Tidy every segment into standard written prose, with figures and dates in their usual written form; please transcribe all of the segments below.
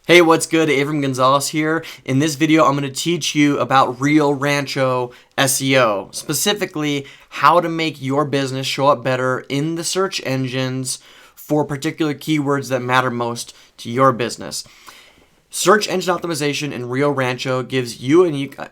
Hey, what's good? Abram Gonzalez here. In this video, I'm going to teach you about Rio Rancho SEO, specifically how to make your business show up better in the search engines for particular keywords that matter most to your business. Search engine optimization in Rio Rancho gives you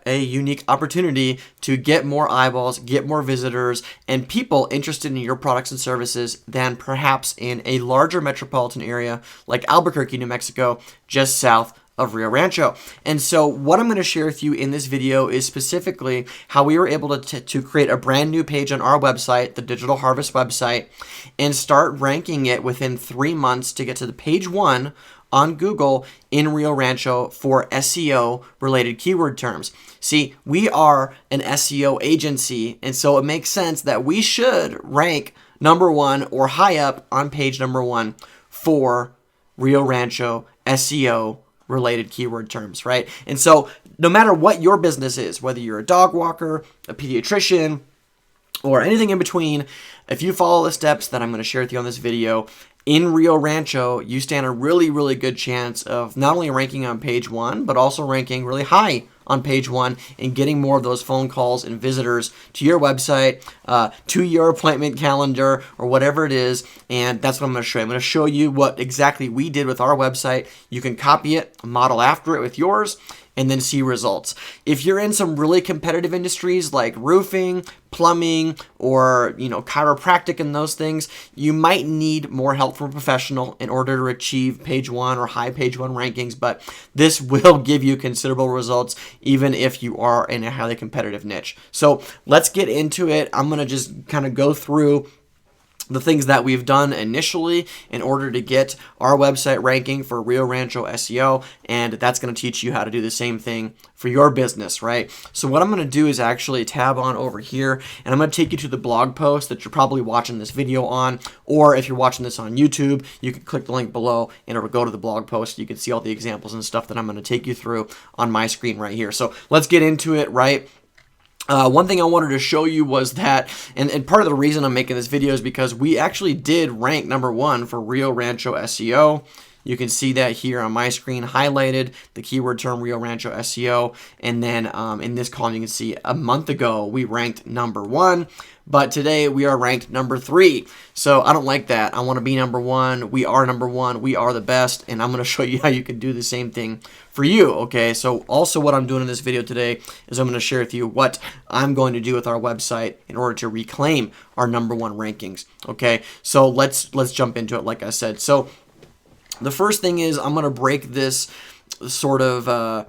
a unique opportunity to get more eyeballs, get more visitors, and people interested in your products and services than perhaps in a larger metropolitan area like Albuquerque, New Mexico, just south of Rio Rancho. And so what I'm going to share with you in this video is specifically how we were able to create a brand new page on our website, the Digital Harvest website, and start ranking it within 3 months to get to the page 1 on Google in Rio Rancho for SEO related keyword terms. See, we are an SEO agency, and so it makes sense that we should rank number 1 or high up on page number 1 for Rio Rancho SEO related keyword terms, right? And so no matter what your business is, whether you're a dog walker, a pediatrician, or anything in between, if you follow the steps that I'm going to share with you on this video, in Rio Rancho, you stand a really good chance of not only ranking on page 1, but also ranking really high on page 1 and getting more of those phone calls and visitors to your website, to your appointment calendar, or whatever it is. And that's what I'm going to show you. I'm going to show you what exactly we did with our website. You can copy it, model after it with yours, and then see results. If you're in some really competitive industries like roofing, plumbing, or chiropractic and those things, you might need more help from a professional in order to achieve page 1 or high page 1 rankings, but this will give you considerable results even if you are in a highly competitive niche. So let's get into it. I'm going to just kind of go through the things that we've done initially in order to get our website ranking for Rio Rancho SEO, and that's going to teach you how to do the same thing for your business, right? So what I'm going to do is actually tab on over here, and I'm going to take you to the blog post that you're probably watching this video on, or if you're watching this on YouTube, you can click the link below and it'll go to the blog post. You can see all the examples and stuff that I'm going to take you through on my screen right here. So let's get into it, right? One thing I wanted to show you was that, and part of the reason I'm making this video is because we actually did rank number 1 for Rio Rancho SEO. You can see that here on my screen highlighted, the keyword term Rio Rancho SEO. And then in this column, you can see a month ago, we ranked number 1. But today we are ranked number 3. So I don't like that. I want to be number 1. We are number 1. We are the best. And I'm going to show you how you can do the same thing for you. Okay. So also what I'm doing in this video today is I'm going to share with you what I'm going to do with our website in order to reclaim our number 1 rankings. Okay. So let's jump into it. Like I said. So the first thing is I'm going to break this sort of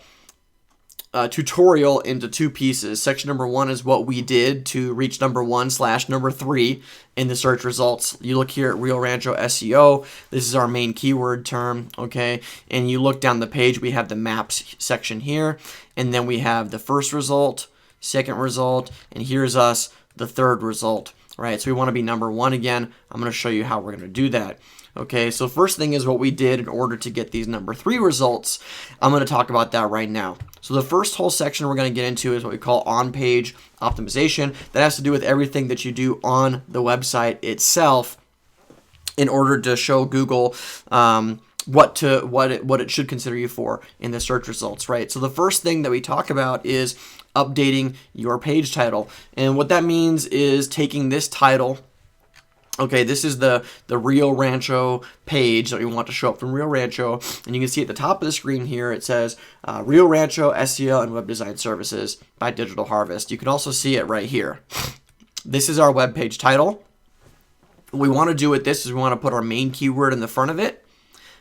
tutorial into 2 pieces. Section number 1 is what we did to reach number 1/number 3 in the search results. You look here at Rio Rancho SEO. This is our main keyword term, okay? And you look down the page, we have the maps section here, and then we have the first result, second result, and here's us, the third result, right? So we want to be number 1 again. I'm going to show you how we're going to do that. Okay, so first thing is what we did in order to get these number 3 results. I'm going to talk about that right now. So the first whole section we're going to get into is what we call on-page optimization. That has to do with everything that you do on the website itself in order to show Google what it should consider you for in the search results, right? So the first thing that we talk about is updating your page title. And what that means is taking this title. Okay, this is the Rio Rancho page that we want to show up from Rio Rancho, and you can see at the top of the screen here it says Rio Rancho SEO and Web Design Services by Digital Harvest. You can also see it right here. This is our web page title. What we want to do with this is we want to put our main keyword in the front of it,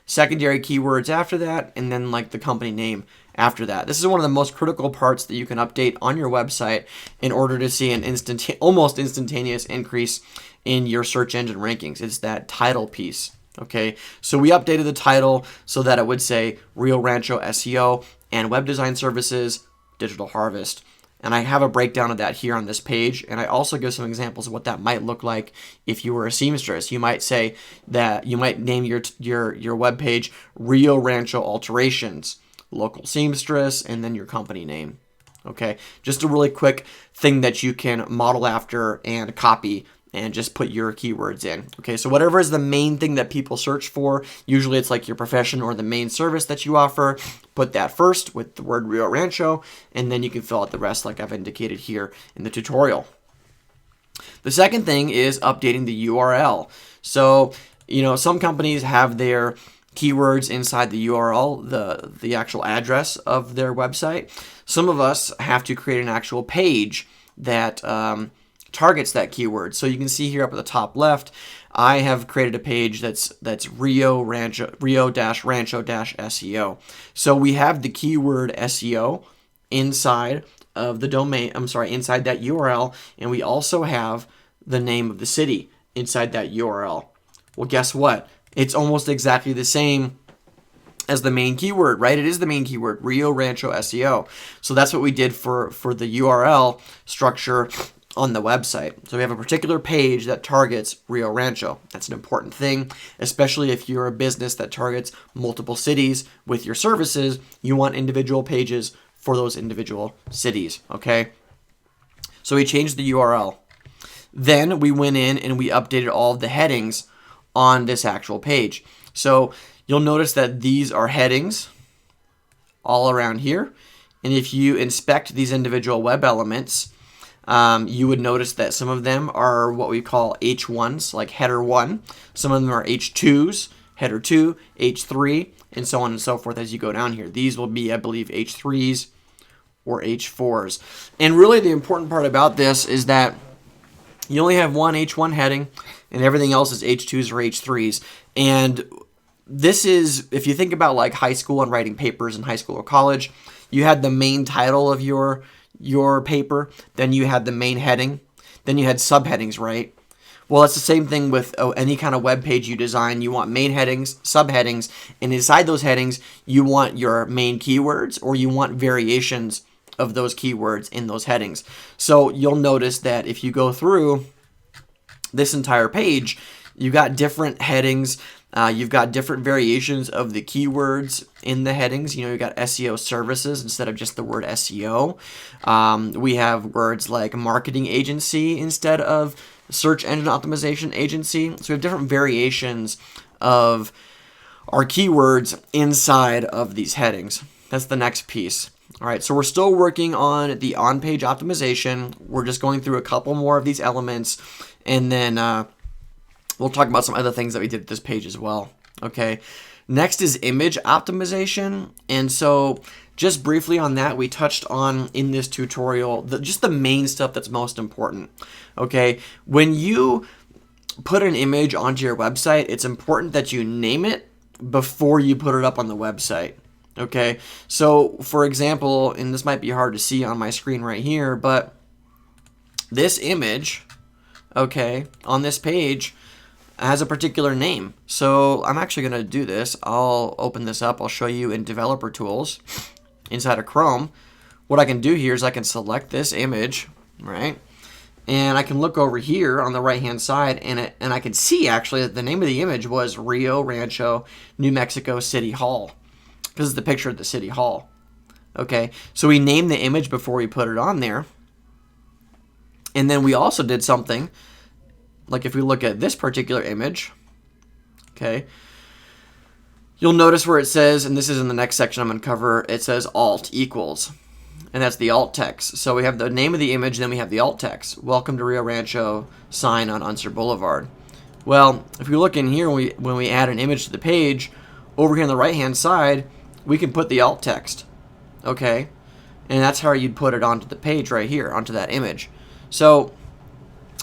secondary keywords after that, and then like the company name after that. This is one of the most critical parts that you can update on your website in order to see an almost instantaneous increase in your search engine rankings. It's that title piece. Okay, so we updated the title so that it would say Rio Rancho SEO and Web Design Services Digital Harvest. And I have a breakdown of that here on this page, and I also give some examples of what that might look like if you were a seamstress. You might say that you might name your web page Rio Rancho Alterations, local seamstress, and then your company name. Okay, just a really quick thing that you can model after and copy and just put your keywords in. Okay, so whatever is the main thing that people search for, usually it's like your profession or the main service that you offer, put that first with the word Rio Rancho, and then you can fill out the rest like I've indicated here in the tutorial. The second thing is updating the URL. So, some companies have their keywords inside the URL, the actual address of their website. Some of us have to create an actual page that targets that keyword. So you can see here up at the top left, I have created a page that's Rio Rancho SEO. So we have the keyword SEO inside of the domain, inside that URL, and we also have the name of the city inside that URL. Well, guess what? It's almost exactly the same as the main keyword, right? It is the main keyword, Rio Rancho SEO. So that's what we did for the URL structure on the website. So we have a particular page that targets Rio Rancho. That's an important thing, especially if you're a business that targets multiple cities with your services. You want individual pages for those individual cities, okay? So we changed the URL. Then we went in and we updated all of the headings on this actual page. So you'll notice that these are headings all around here. And if you inspect these individual web elements, you would notice that some of them are what we call H1s, like header 1. Some of them are H2s, header 2, H3, and so on and so forth as you go down here. These will be, I believe, H3s or H4s. And really the important part about this is that you only have one H1 heading and everything else is H2s or H3s. And this is, if you think about like high school and writing papers in high school or college, you had the main title of your paper, then you had the main heading, then you had subheadings, right? Well, it's the same thing with any kind of web page you design. You want main headings, subheadings, and inside those headings, you want your main keywords or you want variations of those keywords in those headings. So you'll notice that if you go through this entire page, you've got different headings. You've got different variations of the keywords in the headings. You've got SEO services instead of just the word SEO. We have words like marketing agency instead of search engine optimization agency. So we have different variations of our keywords inside of these headings. That's the next piece. All right, so we're still working on the on-page optimization. We're just going through a couple more of these elements, and then we'll talk about some other things that we did at this page as well. Okay, next is image optimization. And so just briefly on that, we touched on in this tutorial, just the main stuff that's most important. Okay, when you put an image onto your website, it's important that you name it before you put it up on the website. Okay, so for example, and this might be hard to see on my screen right here, but this image, okay, on this page has a particular name. So I'm actually going to do this. I'll open this up. I'll show you in Developer Tools inside of Chrome. What I can do here is I can select this image, right? And I can look over here on the right-hand side, and I can see actually that the name of the image was Rio Rancho, New Mexico City Hall. This is the picture of the City Hall. Okay, so we named the image before we put it on there. And then we also did something, like if we look at this particular image, okay, you'll notice where it says, and this is in the next section I'm going to cover, it says alt equals. And that's the alt text. So we have the name of the image, then we have the alt text. Welcome to Rio Rancho sign on Unser Boulevard. Well, if we look in here, when we add an image to the page, over here on the right-hand side, we can put the alt text, okay? And that's how you'd put it onto the page right here, onto that image. So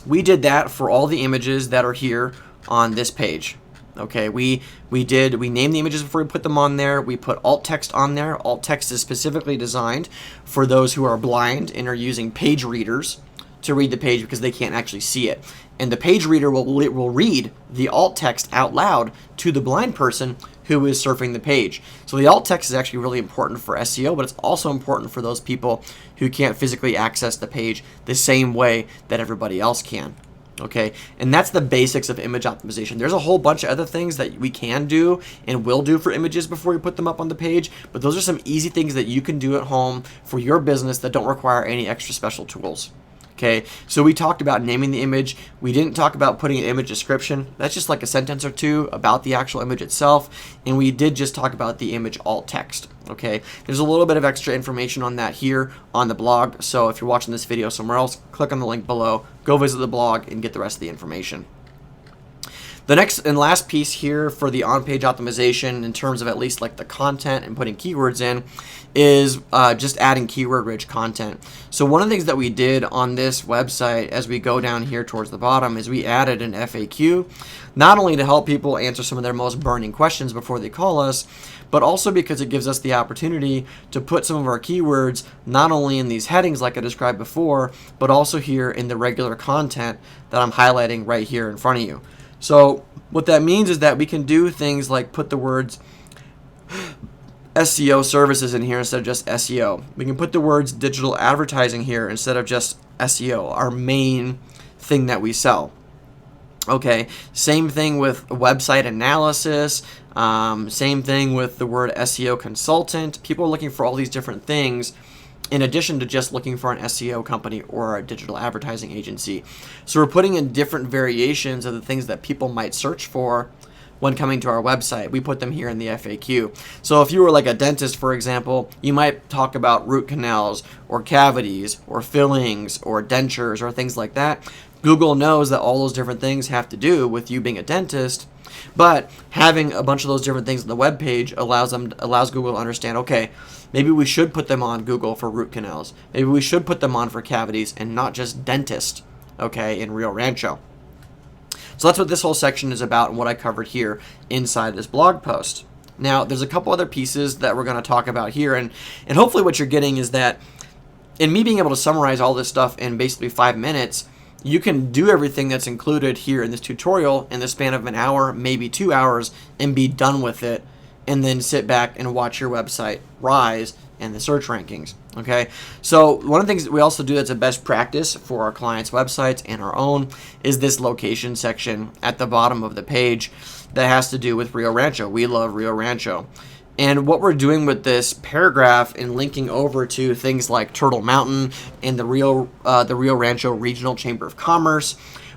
we did that for all the images that are here on this page. Okay, we named the images before we put them on there. We put alt text on there. Alt text is specifically designed for those who are blind and are using page readers to read the page because they can't actually see it. And the page reader will read the alt text out loud to the blind person who is surfing the page. So the alt text is actually really important for SEO, but it's also important for those people who can't physically access the page the same way that everybody else can. Okay, and that's the basics of image optimization. There's a whole bunch of other things that we can do and will do for images before we put them up on the page, but those are some easy things that you can do at home for your business that don't require any extra special tools. Okay, so we talked about naming the image. We didn't talk about putting an image description. That's just like a sentence or two about the actual image itself. And we did just talk about the image alt text. Okay, there's a little bit of extra information on that here on the blog. So if you're watching this video somewhere else, click on the link below, go visit the blog and get the rest of the information. The next and last piece here for the on-page optimization in terms of at least like the content and putting keywords in is just adding keyword-rich content. So one of the things that we did on this website as we go down here towards the bottom is we added an FAQ, not only to help people answer some of their most burning questions before they call us, but also because it gives us the opportunity to put some of our keywords not only in these headings like I described before, but also here in the regular content that I'm highlighting right here in front of you. So what that means is that we can do things like put the words SEO services in here instead of just SEO. We can put the words digital advertising here instead of just SEO, our main thing that we sell. Okay, same thing with website analysis, same thing with the word SEO consultant. People are looking for all these different things in addition to just looking for an SEO company or a digital advertising agency. So we're putting in different variations of the things that people might search for when coming to our website. We put them here in the FAQ. So if you were like a dentist, for example, you might talk about root canals or cavities or fillings or dentures or things like that. Google knows that all those different things have to do with you being a dentist, but having a bunch of those different things on the web page allows Google to understand, okay, maybe we should put them on Google for root canals. Maybe we should put them on for cavities and not just dentist, okay, in Rio Rancho. So that's what this whole section is about and what I covered here inside this blog post. Now, there's a couple other pieces that we're going to talk about here, and hopefully what you're getting is that in me being able to summarize all this stuff in basically 5 minutes, you can do everything that's included here in this tutorial in the span of an hour, maybe 2 hours, and be done with it, and then sit back and watch your website rise in the search rankings. Okay, so one of the things that we also do that's a best practice for our clients' websites and our own is this location section at the bottom of the page that has to do with Rio Rancho. We love Rio Rancho. And what we're doing with this paragraph and linking over to things like Turtle Mountain and the Rio Rancho Regional Chamber of Commerce,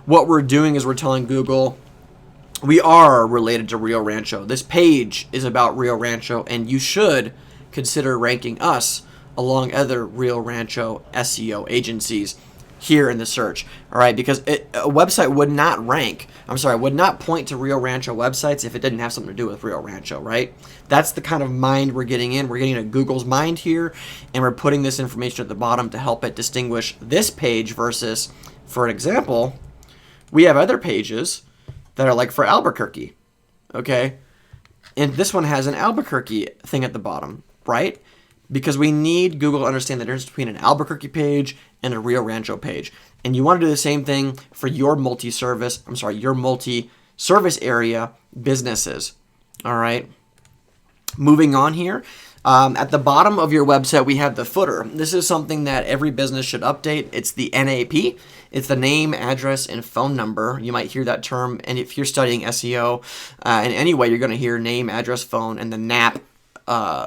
what we're doing is we're telling Google we are related to Rio Rancho. This page is about Rio Rancho, and you should consider ranking us along other Rio Rancho SEO agencies here in the search. All right, because a website would not would not point to Rio Rancho websites if it didn't have something to do with Rio Rancho, right? That's the kind of mind we're getting in. We're getting a Google's mind here, and we're putting this information at the bottom to help it distinguish this page versus, for example, we have other pages that are like for Albuquerque, okay? And this one has an Albuquerque thing at the bottom, right? Because we need Google to understand the difference between an Albuquerque page and a Rio Rancho page. And you want to do the same thing for your multi-service area businesses, all right? Moving on here, at the bottom of your website, we have the footer. This is something that every business should update. It's the NAP. It's the name, address, and phone number. You might hear that term, and if you're studying SEO in any way, you're going to hear name, address, phone, and the NAP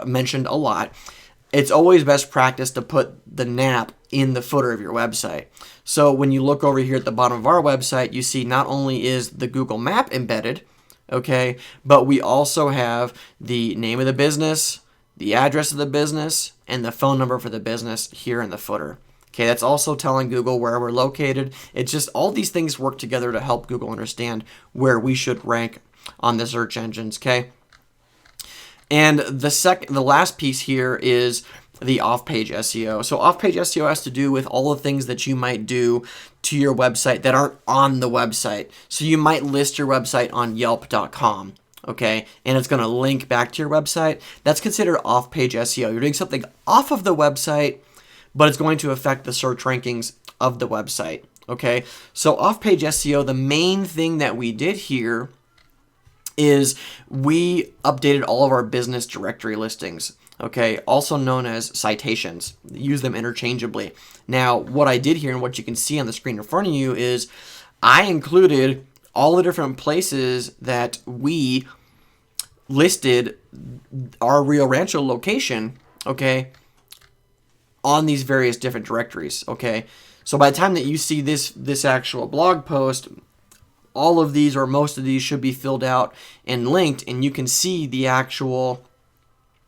mentioned a lot. It's always best practice to put the NAP in the footer of your website. So when you look over here at the bottom of our website, you see not only is the Google map embedded, okay, but we also have the name of the business, the address of the business, and the phone number for the business here in the footer. Okay, that's also telling Google where we're located. It's just all these things work together to help Google understand where we should rank on the search engines, okay? And the last piece here is the off-page SEO. So off-page SEO has to do with all the things that you might do to your website that aren't on the website. So you might list your website on Yelp.com, okay? And it's going to link back to your website. That's considered off-page SEO. You're doing something off of the website, but it's going to affect the search rankings of the website, okay? So off-page SEO, the main thing that we did here is we updated all of our business directory listings, okay, also known as citations. Use them interchangeably. Now, what I did here and what you can see on the screen in front of you is I included all the different places that we listed our Rio Rancho location, okay, on these various different directories, okay. So by the time that you see this actual blog post, all of these or most of these should be filled out and linked, and you can see the actual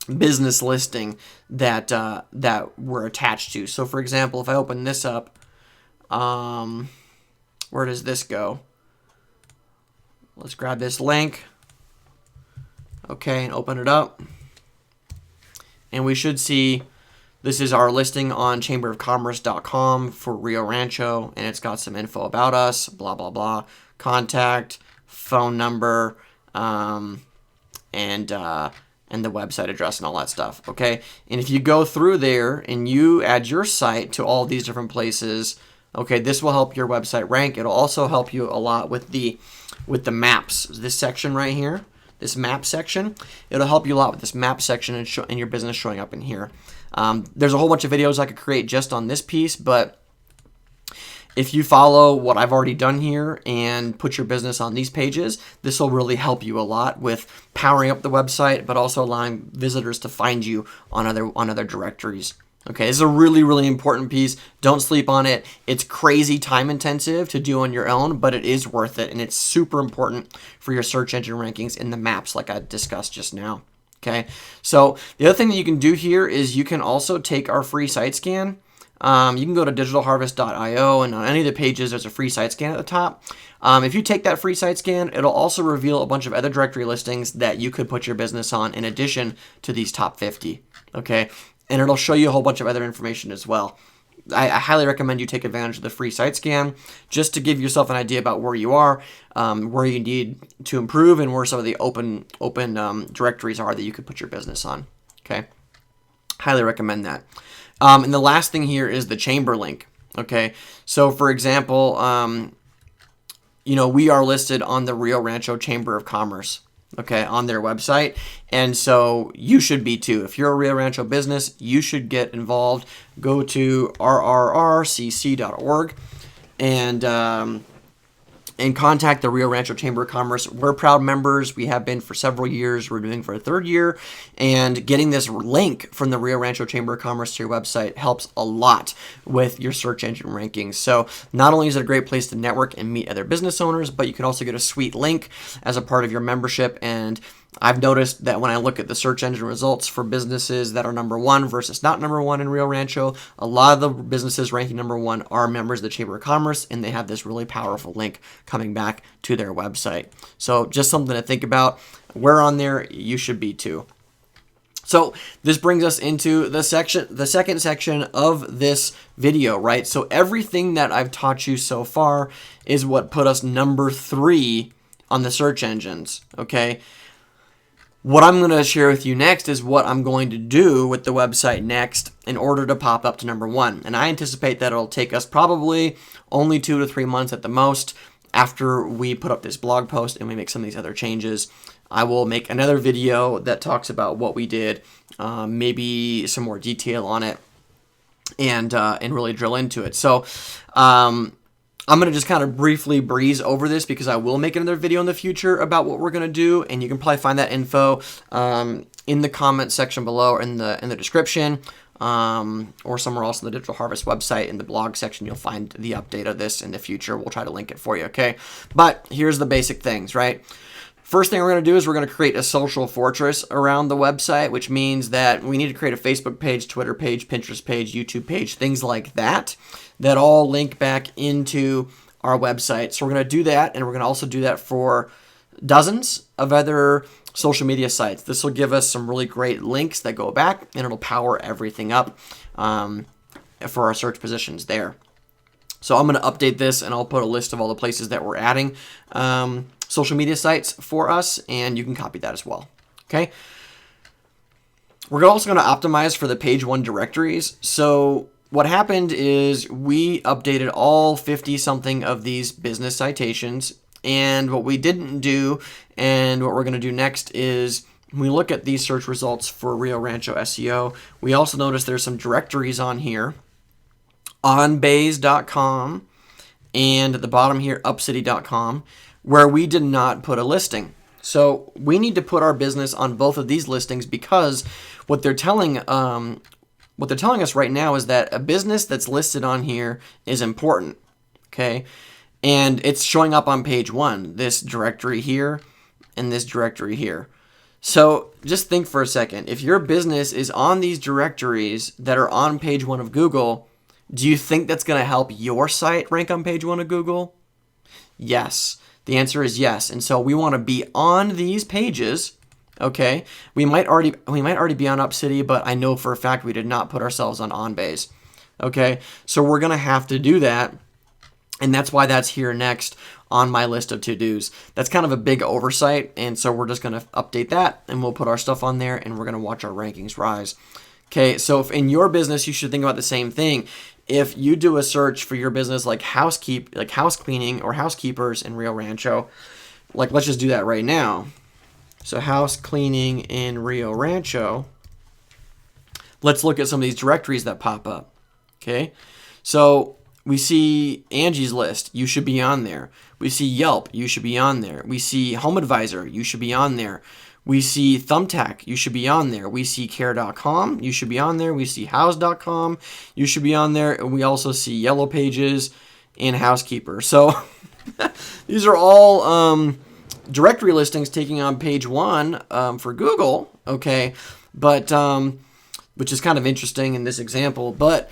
business listing that that we're attached to. So for example, if I open this up, where does this go? Let's grab this link. Okay, and open it up. And we should see this is our listing on chamberofcommerce.com for Rio Rancho, and it's got some info about us, blah, blah, blah, contact, phone number, and the website address and all that stuff, okay? And if you go through there and you add your site to all these different places, okay, this will help your website rank. It'll also help you a lot with the maps, this section right here. This map section, it'll help you a lot with this map section and your business showing up in here. There's a whole bunch of videos I could create just on this piece, but if you follow what I've already done here and put your business on these pages, this will really help you a lot with powering up the website, but also allowing visitors to find you on other directories. Okay, this is a really, really important piece. Don't sleep on it. It's crazy time intensive to do on your own, but it is worth it, and it's super important for your search engine rankings in the maps like I discussed just now. Okay, so the other thing that you can do here is you can also take our free site scan. You can go to digitalharvest.io, and on any of the pages there's a free site scan at the top. If you take that free site scan, it'll also reveal a bunch of other directory listings that you could put your business on in addition to these top 50. Okay, and it'll show you a whole bunch of other information as well. I highly recommend you take advantage of the free site scan just to give yourself an idea about where you are, where you need to improve, and where some of the open directories are that you could put your business on. Okay, highly recommend that. And the last thing here is the chamber link. Okay, so for example, we are listed on the Rio Rancho Chamber of Commerce. Okay, on their website, and so you should be too. If you're a Rio Rancho business, you should get involved. Go to rrrcc.org and contact the Rio Rancho Chamber of Commerce. We're proud members. We have been for several years. We're doing for a third year, and getting this link from the Rio Rancho Chamber of Commerce to your website helps a lot with your search engine rankings. So not only is it a great place to network and meet other business owners, but you can also get a sweet link as a part of your membership. And I've noticed that when I look at the search engine results for businesses that are #1 versus not #1 in Rio Rancho, a lot of the businesses ranking #1 are members of the Chamber of Commerce, and they have this really powerful link coming back to their website. So just something to think about. We're on there, you should be too. So this brings us into the second section of this video, right? So everything that I've taught you so far is what put us #3 on the search engines, okay? What I'm going to share with you next is what I'm going to do with the website next in order to pop up to #1. And I anticipate that it'll take us probably only 2 to 3 months at the most after we put up this blog post and we make some of these other changes. I will make another video that talks about what we did, maybe some more detail on it, and really drill into it. So I'm going to just kind of briefly breeze over this because I will make another video in the future about what we're going to do, and you can probably find that info in the comment section below or in the description, or somewhere else on the Digital Harvest website. In the blog section, you'll find the update of this in the future. We'll try to link it for you, okay? But here's the basic things, right? First thing we're going to do is we're going to create a social fortress around the website, which means that we need to create a Facebook page, Twitter page, Pinterest page, YouTube page, things like that all link back into our website. So we're going to do that, and we're going to also do that for dozens of other social media sites. This will give us some really great links that go back, and it'll power everything up for our search positions there. So I'm going to update this, and I'll put a list of all the places that we're adding social media sites for us, and you can copy that as well. Okay. We're also going to optimize for the page 1 directories. So what happened is we updated all 50-something of these business citations, and what we didn't do, and what we're going to do next is when we look at these search results for Rio Rancho SEO, we also notice there's some directories on here, onbays.com, and at the bottom here, upcity.com, where we did not put a listing. So we need to put our business on both of these listings because what they're telling what they're telling us right now is that a business that's listed on here is important, okay? And it's showing up on page 1, this directory here and this directory here. So just think for a second. If your business is on these directories that are on page 1 of Google, do you think that's going to help your site rank on page 1 of Google? Yes. The answer is yes. And so we want to be on these pages. Okay, we might already be on UpCity, but I know for a fact we did not put ourselves on OnBase. Okay, so we're gonna have to do that, and that's why that's here next on my list of to-dos. That's kind of a big oversight, and so we're just gonna update that, and we'll put our stuff on there, and we're gonna watch our rankings rise. Okay, so if in your business, you should think about the same thing. If you do a search for your business like house cleaning or housekeepers in Rio Rancho, like let's just do that right now. So house cleaning in Rio Rancho. Let's look at some of these directories that pop up. Okay, so we see Angie's List. You should be on there. We see Yelp. You should be on there. We see Home Advisor. You should be on there. We see Thumbtack. You should be on there. We see Care.com. You should be on there. We see House.com. You should be on there. And we also see Yellow Pages and Housekeeper. So these are all directory listings taking on page 1 for Google, okay, but which is kind of interesting in this example, but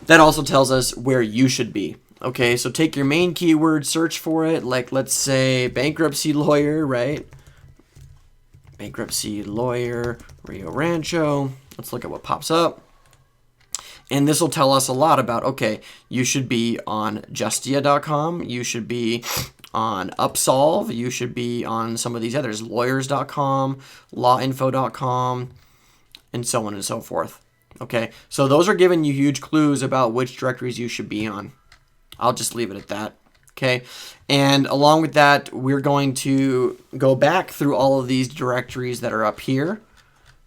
that also tells us where you should be. Okay, so take your main keyword, search for it, like let's say bankruptcy lawyer, right? Bankruptcy lawyer, Rio Rancho. Let's look at what pops up. And this will tell us a lot about, okay, you should be on Justia.com, you should be on Upsolve, you should be on some of these others, lawyers.com, lawinfo.com, and so on and so forth. Okay, so those are giving you huge clues about which directories you should be on. I'll just leave it at that. Okay, and along with that, we're going to go back through all of these directories that are up here.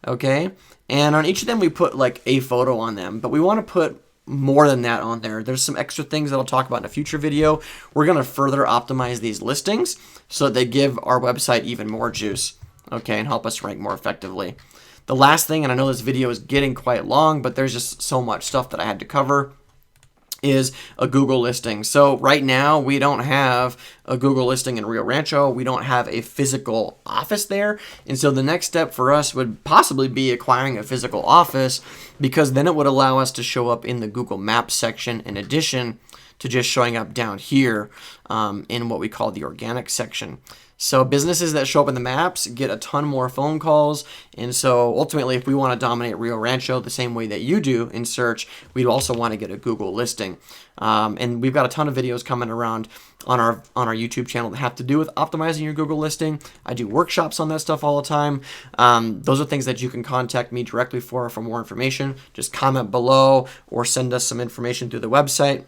Okay, and on each of them we put like a photo on them, but we want to put more than that on there. There's some extra things that I'll talk about in a future video. We're going to further optimize these listings so that they give our website even more juice, okay, and help us rank more effectively. The last thing, and I know this video is getting quite long, but there's just so much stuff that I had to cover, is a Google listing. So right now we don't have a Google listing in Rio Rancho. We don't have a physical office there. And so the next step for us would possibly be acquiring a physical office, because then it would allow us to show up in the Google Maps section in addition to just showing up down here in what we call the organic section. So businesses that show up in the maps get a ton more phone calls. And so ultimately, if we want to dominate Rio Rancho the same way that you do in search, we'd also want to get a Google listing. And we've got a ton of videos coming around on our YouTube channel that have to do with optimizing your Google listing. I do workshops on that stuff all the time. Those are things that you can contact me directly for more information. Just comment below or send us some information through the website,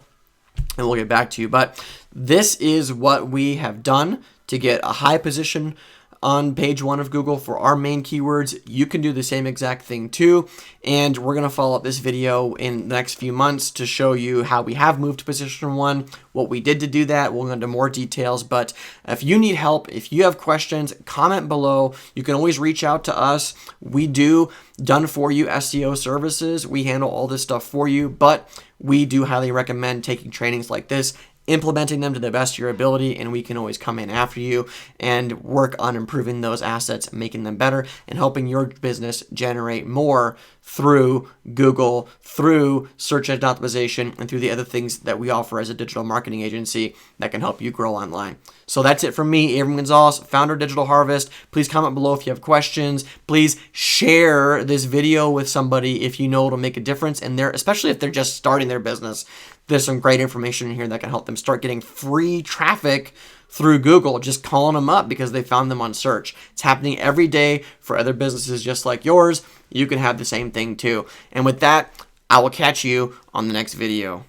and we'll get back to you. But this is what we have done to get a high position on page 1 of Google for our main keywords. You can do the same exact thing too, and we're going to follow up this video in the next few months to show you how we have moved to position 1, what we did to do that. We'll go into more details, but if you need help, if you have questions, comment below. You can always reach out to us. We do done-for-you SEO services. We handle all this stuff for you, but we do highly recommend taking trainings like this, implementing them to the best of your ability, and we can always come in after you and work on improving those assets, making them better, and helping your business generate more through Google, through search engine optimization, and through the other things that we offer as a digital marketing agency that can help you grow online. So that's it from me, Abram Gonzalez, founder of Digital Harvest. Please comment below if you have questions. Please share this video with somebody if you know it'll make a difference, and especially if they're just starting their business. There's some great information in here that can help them start getting free traffic through Google, just calling them up because they found them on search. It's happening every day for other businesses just like yours. You can have the same thing too. And with that, I will catch you on the next video.